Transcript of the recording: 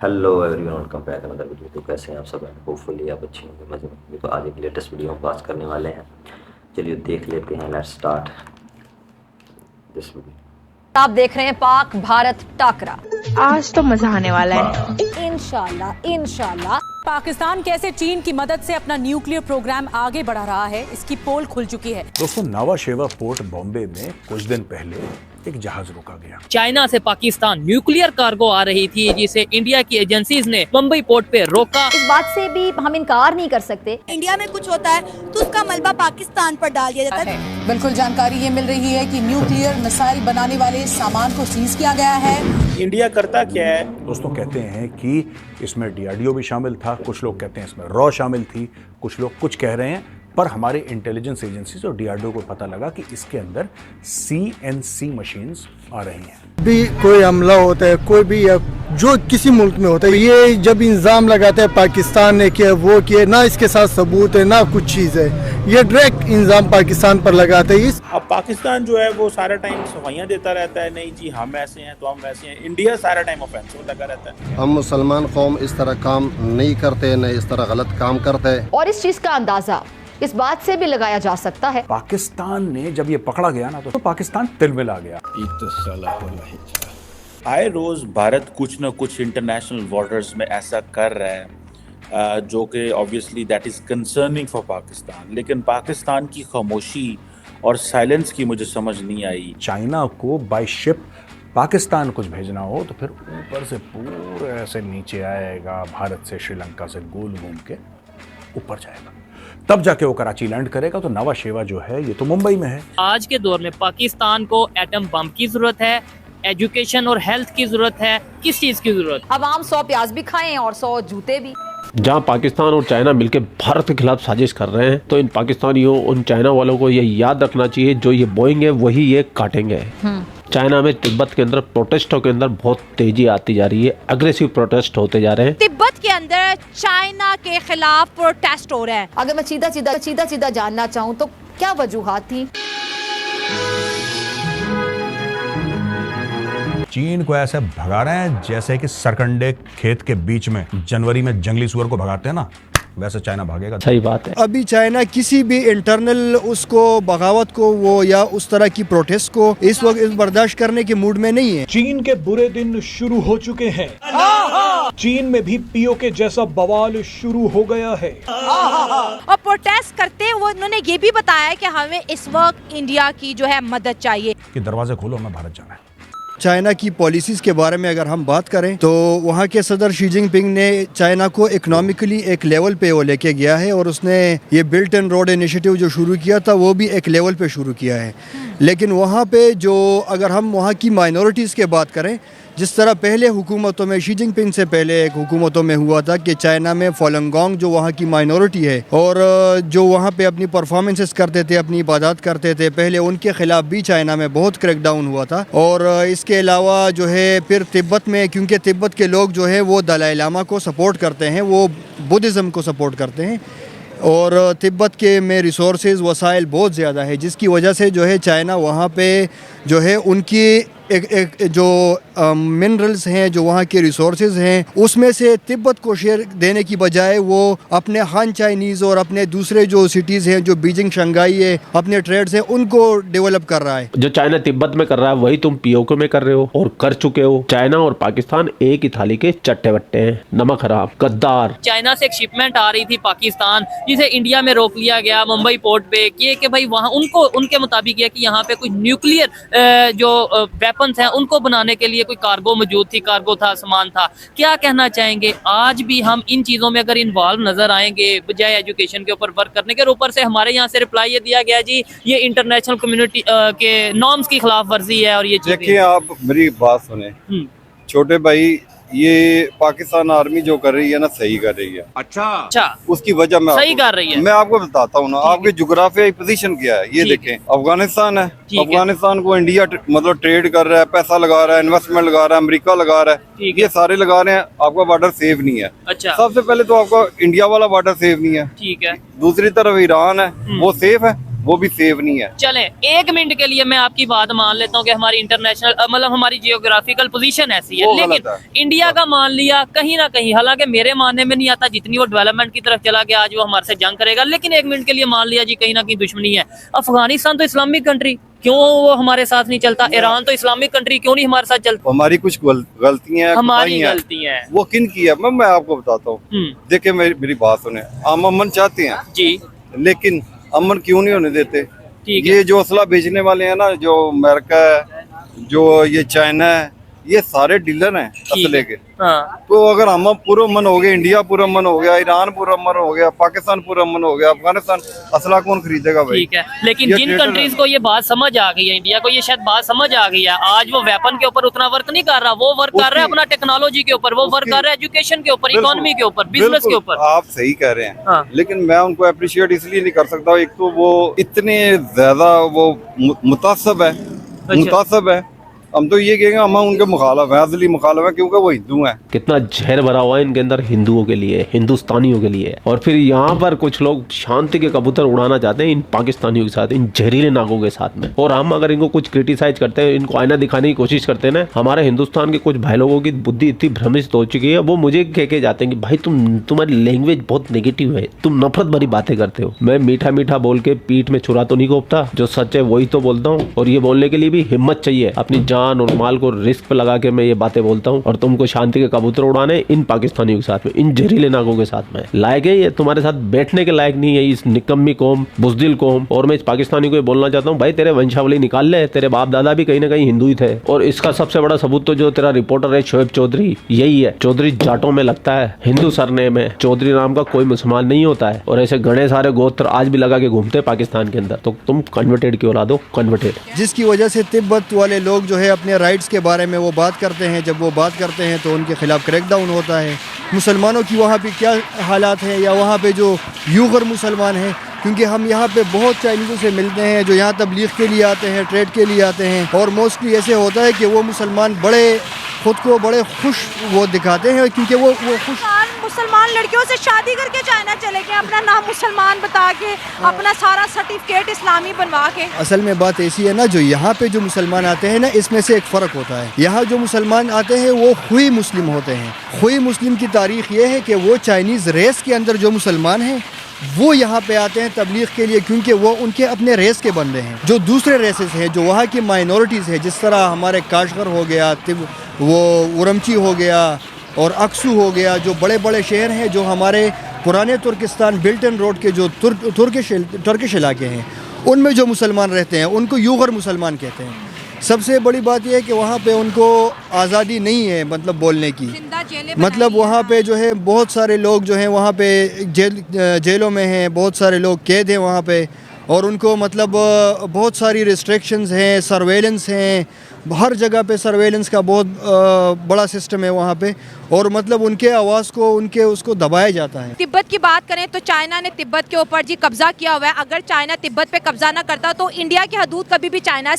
Hello everyone, welcome back another video. तो कैसे हैं आप सब? होपफुली आप अच्छे होंगे, मजे में होंगे। तो आज एक लेटेस्ट वीडियो हम बात करने वाले हैं। चलिए देख लेते हैं। Let's start this video. आप देख रहे हैं पाक भारत टाकरा। आज तो मजा आने वाला है। इंशाल्लाह इंशाल्लाह। पाकिस्तान कैसे चीन की मदद से अपना न्यूक्लियर प्रोग्राम आगे बढ़ा रहा है, इसकी पोल खुल चुकी है। दोस्तों, नावा शेवा पोर्ट बॉम्बे में कुछ दिन पहले एक जहाज रोका गया। चाइना से पाकिस्तान न्यूक्लियर कार्गो आ रही थी, जिसे इंडिया की एजेंसीज ने मुंबई पोर्ट पे रोका। इस बात से भी हम इनकार नहीं कर सकते। इंडिया में कुछ होता है तो उसका मलबा पाकिस्तान पर डाल दिया जाता है। बिल्कुल जानकारी ये मिल रही है कि न्यूक्लियर मिसाइल बनाने वाले सामान को सीज किया गया है। इंडिया करता क्या है? दोस्तों, कहते हैं कि इसमें डीआरडीओ भी शामिल था, कुछ लोग कहते हैं इसमें रॉ शामिल थी, कुछ लोग कुछ कह रहे हैं। पर हमारे इंटेलिजेंस एजेंसीज और डीआरडीओ को पता लगा कि इसके अंदर सीएनसी मशीन्स आ रही हैं। भी कोई हमला होता है, कोई भी या जो किसी मुल्क में होता है, ये जब इल्जाम लगाते हैं पाकिस्तान ने किया वो किया, ना इसके साथ सबूत है ना कुछ चीज़ है, ये डायरेक्ट इल्जाम पाकिस्तान पर लगाते हैं। अब पाकिस्तान जो है वो सारा टाइम सफाइयाँ देता रहता है, नहीं जी हम ऐसे हैं तो हम वैसे हैं। इंडिया सारा टाइम ऑफेंसिव लगा रहता है। हम मुसलमान कौम इस तरह काम नहीं करते, न इस तरह गलत काम करते। और इस चीज का अंदाजा इस बात से भी लगाया जा सकता है, पाकिस्तान ने जब ये पकड़ा गया ना तो पाकिस्तान तिलमिला गया। आए रोज भारत कुछ न कुछ इंटरनेशनल वाटर्स में ऐसा कर रहा है जो कि obviously that is concerning for Pakistan. लेकिन पाकिस्तान की खामोशी और साइलेंस की मुझे समझ नहीं आई। चाइना को बाय शिप पाकिस्तान कुछ भेजना हो तो फिर ऊपर से पूरे ऐसे नीचे आएगा, भारत से श्रीलंका से गोल घूम के ऊपर जाएगा, तब जाके वो कराची लैंड करेगा। तो नवा शेवा जो है ये तो मुंबई में है। आज के दौर में पाकिस्तान को एटम बम की जरूरत है, एजुकेशन और हेल्थ की जरूरत है। किस चीज की जरूरत? अब आम 100 प्याज भी खाएं और 100 जूते भी। जहां पाकिस्तान और चाइना मिलकर भारत के खिलाफ साजिश कर रहे हैं, तो इन पाकिस्तानियों उन चाइना वालों को ये याद रखना चाहिए, जो ये बोएंगे वही ये काटेंगे। चाइना में तिब्बत के अंदर प्रोटेस्टों के अंदर बहुत तेजी आती जा रही है, अग्रेसिव प्रोटेस्ट होते जा रहे हैं। तिब्बत के अंदर चाइना के खिलाफ प्रोटेस्ट हो रहा है। अगर मैं सीधा जानना चाहूँ तो क्या वजूहात थी? चीन को ऐसे भगा रहे हैं जैसे कि सरकंडे खेत के बीच में जनवरी में जंगली सुअर को भगाते हैं ना, वैसे चाइना भागेगा। सही बात है। अभी चाइना किसी भी इंटरनल उसको बगावत को वो या उस तरह की प्रोटेस्ट को इस वक्त बर्दाश्त करने के मूड में नहीं है। चीन के बुरे दिन शुरू हो चुके हैं। चीन में भी पीओके जैसा बवाल शुरू हो गया है। और प्रोटेस्ट करते वो उन्होंने ये भी बताया कि हमें इस वक्त इंडिया की जो है मदद चाहिए। कि दरवाजे खोलो, हमें भारत जाना है। चाइना की पॉलिसीज़ के बारे में अगर हम बात करें तो वहाँ के सदर शी जिनपिंग ने चाइना को इकोनॉमिकली एक लेवल पे वो लेके गया है, और उसने ये बिल्ट एंड रोड इनिशिएटिव जो शुरू किया था वो भी एक लेवल पे शुरू किया है। लेकिन वहाँ पे जो अगर हम वहाँ की माइनॉरिटीज़ की बात करें, जिस तरह पहले हुकूमतों में शी जिनपिंग से पहले एक हुकूमतों में हुआ था कि चाइना में फालंगोंग जो वहाँ की माइनॉरिटी है और जो वहाँ पे अपनी परफॉर्मेंसेस करते थे, अपनी इबादत करते थे, पहले उनके ख़िलाफ़ भी चाइना में बहुत क्रैकडाउन हुआ था। और इसके अलावा जो है फिर तिब्बत में, क्योंकि तिब्बत के लोग जो है वो दलाई लामा को सपोर्ट करते हैं, वो बुद्धिज़्म को सपोर्ट करते हैं, और तिब्बत के में रिसोर्सेज वसाइल बहुत ज़्यादा है, जिसकी वजह से जो है चाइना वहाँ पे जो है उनकी एक जो मिनरल्स हैं, जो वहाँ के रिसोर्सेज हैं, उसमें से तिब्बत को शेयर देने की बजाय वो अपने हान चाइनीज़ और अपने दूसरे जो सिटीज़ हैं, जो बीजिंग शंघाई है, अपने ट्रेड्स हैं, उनको डेवलप कर रहा है। जो चाइना तिब्बत में कर रहा है वही तुम पीओके में कर रहे हो और कर चुके हो। चाइना और पाकिस्तान एक ही थाली के चट्टे बट्टे हैं, नमक हराम, गद्दार। चाइना से एक शिपमेंट आ रही थी पाकिस्तान, जिसे इंडिया में रोक लिया गया मुंबई पोर्ट पे, कि भाई वहाँ उनको उनके मुताबिक है कि यहाँ पे कुछ न्यूक्लियर जो वेपन्स हैं उनको बनाने के लिए कोई कार्गो मौजूद थी, कार्गो था, सामान था। क्या कहना चाहेंगे? आज भी हम इन चीजों में अगर इन्वॉल्व नजर आएंगे बजाय एजुकेशन के ऊपर वर्क करने के। ऊपर से हमारे यहाँ से रिप्लाई ये दिया गया जी ये इंटरनेशनल कम्युनिटी के नॉर्म्स की खिलाफ वर्जी है। और ये देखिए, आप मेरी बात सुने छोटे भाई, ये पाकिस्तान आर्मी जो कर रही है ना, सही कर रही है। अच्छा, उसकी वजह मैं सही कर रही है। मैं आपको बताता हूँ ना, आपकी जुग्राफियाई पोजीशन क्या है। ये देखें, अफगानिस्तान है, अफगानिस्तान को इंडिया मतलब ट्रेड कर रहा है, पैसा लगा रहा है, इन्वेस्टमेंट लगा रहा है, अमेरिका लगा रहा है, ये सारे लगा रहे हैं। आपका बॉर्डर सेफ नहीं है। अच्छा, सबसे पहले तो आपका इंडिया वाला बॉर्डर सेफ नहीं है। ठीक है। दूसरी तरफ ईरान है, वो सेफ है, वो भी सेफ नहीं है। चलें, एक मिनट के लिए मैं आपकी बात मान लेता हूँ कि हमारी इंटरनेशनल मतलब हमारी जियोग्राफिकल पोजीशन ऐसी है, लेकिन इंडिया का मान लिया कहीं ना कहीं, हालांकि मेरे मानने में नहीं आता जितनी वो डेवलपमेंट की तरफ चला गया आज वो हमारे से जंग करेगा, लेकिन एक मिनट के लिए मान लिया जी कहीं ना कहीं दुश्मनी है। अफगानिस्तान तो इस्लामिक कंट्री, क्यों वो हमारे साथ नहीं चलता? ईरान तो इस्लामिक कंट्री, क्यों नहीं हमारे साथ चलता? हमारी कुछ गलतियां, हमारी गलतियां हैं। वो किन की है मैं आपको बताता हूँ। देखिए मेरी बात सुने, हम अमन चाहते हैं जी, लेकिन अमन क्यों नहीं होने देते? ये जो असला बेचने वाले हैं ना, जो अमेरिका है, जो ये चाइना है, ये सारे डीलर हैं असले के। तो अगर हम पूरा मन हो गया, इंडिया पूरा मन हो गया, ईरान पूरा मन हो गया, पाकिस्तान पूरा मन हो गया, अफगानिस्तान, असला कौन खरीदेगा भाई? ठीक है, लेकिन जिन कंट्रीज को ये बात समझ आ गई है, इंडिया को ये शायद बात समझ आ गई है, आज वो वेपन के ऊपर उतना वर्क नहीं कर रहा, वो वर्क कर रहा है अपना टेक्नोलॉजी के ऊपर, वो वर्क कर रहा है एजुकेशन के ऊपर, इकोनॉमी के ऊपर, बिजनेस के ऊपर। आप सही कह रहे हैं, लेकिन मैं उनको अप्रिशिएट इसलिए नहीं कर सकता, एक तो वो इतने ज्यादा वो मुतासब है। हम तो ये कहेंगे हम उनके मुखालफ है, असली मुखालफ है, क्योंकि वो हिंदू हैं। कितना जहर भरा हुआ है इनके अंदर हिंदुओं के लिए, हिंदुस्तानियों के लिए। और फिर यहाँ पर कुछ लोग शांति के कबूतर उड़ाना चाहते हैं इन पाकिस्तानियों के साथ, इन जहरीले नागों के साथ में। और हम अगर इनको कुछ क्रिटिसाइज करते हैं, इनको आईना दिखाने की कोशिश करते हैं ना, हमारे हिंदुस्तान के कुछ भाई लोगों की बुद्धि इतनी भ्रमित हो चुकी है, वो मुझे कह के जाते हैं कि भाई तुम्हारी लैंग्वेज बहुत नेगेटिव है, तुम नफरत भरी बातें करते हो। मैं मीठा मीठा बोल के पीठ में छुरा तो नहीं घोंपता, जो सच है वही तो बोलता हूँ। और ये बोलने के लिए भी हिम्मत चाहिए, अपनी जान और माल को रिस्क पे लगा के मैं ये बातें बोलता हूँ। और तुमको शांति के कबूतर उड़ाने इन पाकिस्तानियों के साथ में, इन जहरीले नागों के साथ में लायक है ये, तुम्हारे साथ बैठने के लायक नहीं है इस निकम्मी कौम, बुजदिल कौम। और मैं इस पाकिस्तानी को ये बोलना चाहता हूँ, भाई तेरे वंशावली निकाल ले, तेरे बाप दादा भी कहीं ना कहीं हिंदू ही थे। और इसका सबसे बड़ा सबूत तो जो तेरा रिपोर्टर है शोएब चौधरी, यही है। चौधरी जाटों में लगता है, हिंदू सरनेम है, चौधरी नाम का कोई मुसलमान नहीं होता है। और ऐसे घने सारे गोत्र आज भी लगा के घूमते पाकिस्तान के अंदर। तो तुम कन्वर्टेड की औलाद हो, कन्वर्टेड। जिसकी वजह से तिब्बत वाले लोग जो है अपने राइट्स के बारे में वो बात करते हैं, जब वो बात करते हैं तो उनके खिलाफ क्रैकडाउन होता है। मुसलमानों की वहाँ पे क्या हालात हैं, या वहाँ पे जो यूगर मुसलमान हैं, क्योंकि हम यहाँ पे बहुत चाइनीज़ों से मिलते हैं जो यहाँ तबलीग के लिए आते हैं, ट्रेड के लिए आते हैं। और मोस्टली ऐसे होता है कि वो मुसलमान खुद को बड़े खुश वो दिखाते हैं, क्योंकि वो खुश मुसलमान लड़कियों से शादी करके चाइना चले गए, अपना नाम मुसलमान बता के, अपना सारा सर्टिफिकेट इस्लामी बनवा के। असल में बात ऐसी है ना, जो यहाँ पे जो मुसलमान आते हैं ना, इसमें से एक फ़र्क होता है। यहाँ जो मुसलमान आते हैं वो हुई मुस्लिम होते हैं। हुई मुस्लिम की तारीख ये है कि वो चाइनीज़ रेस के अंदर जो मुसलमान हैं वो यहाँ पे आते हैं तबलीग के लिए, क्योंकि वो उनके अपने रेस के बंदे हैं। जो दूसरे रेसेस हैं, जो वहाँ की माइनॉरिटीज़ है, जिस तरह हमारे काशगर हो गया, वो उरमची हो गया और अक्सू हो गया, जो बड़े बड़े शहर हैं, जो हमारे पुराने तुर्किस्तान बिल्टन रोड के जो तुर्किश इलाके हैं, उनमें जो मुसलमान रहते हैं उनको यूगर मुसलमान कहते हैं। सबसे बड़ी बात यह है कि वहाँ पे उनको आज़ादी नहीं है, मतलब बोलने की। मतलब वहाँ पे जो है बहुत सारे लोग जो हैं वहाँ पे जेलों में हैं, बहुत सारे लोग कैद हैं वहाँ पे, और उनको मतलब बहुत सारी रिस्ट्रिक्शंस हैं, सर्वेलेंस हैं, हर जगह पे सर्वेलेंस का बहुत बड़ा सिस्टम है वहाँ पे। और मतलब उनके आवाज़ को उसको दबाया जाता है। तिब्बत की बात करें तो चाइना ने तिब्बत के ऊपर जी कब्जा किया हुआ है। अगर चाइना तिब्बत पे कब्जा ना करता तो इंडिया की हदूद कभी भी चाइना